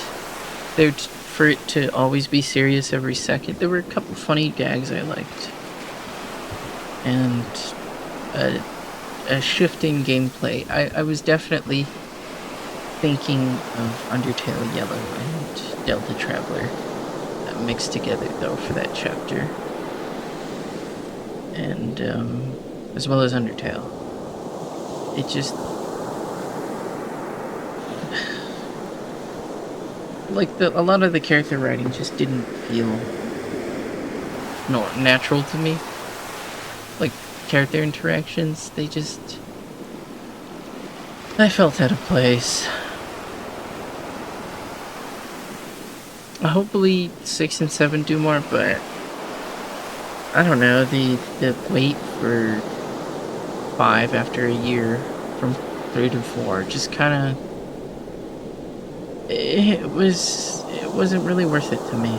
for it to always be serious every second. There were a couple funny gags I liked, and a shift in gameplay. I was definitely thinking of Undertale Yellow and Delta Traveler mixed together though for that chapter, and as well as Undertale. It just like a lot of the character writing just didn't feel natural to me. Like character interactions, I felt out of place. Hopefully 6 and 7 do more, but I don't know, the wait for 5 after a year from 3 to 4 just kind of, it wasn't really worth it to me.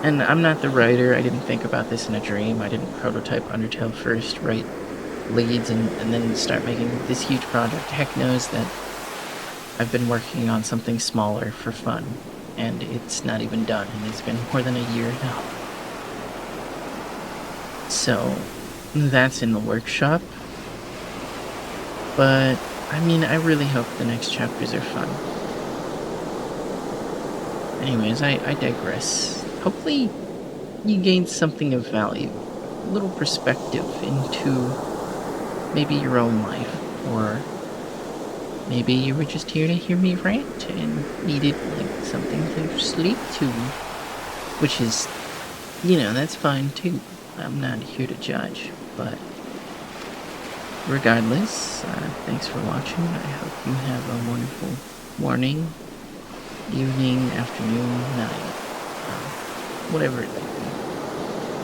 And I'm not the writer. I didn't think about this in a dream. I didn't prototype Undertale first, write leads, and then start making this huge project. Heck knows that I've been working on something smaller for fun, and it's not even done, and it's been more than a year now. So that's in the workshop. But I mean, I really hope the next chapters are fun. Anyways, I digress. Hopefully you gained something of value, a little perspective into maybe your own life, or maybe you were just here to hear me rant and needed like something to sleep to, which is, that's fine too. I'm not here to judge, but regardless, thanks for watching. I hope you have a wonderful morning, evening, afternoon, night, whatever it may be.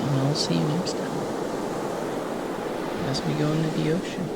And I'll see you next time as we go into the ocean.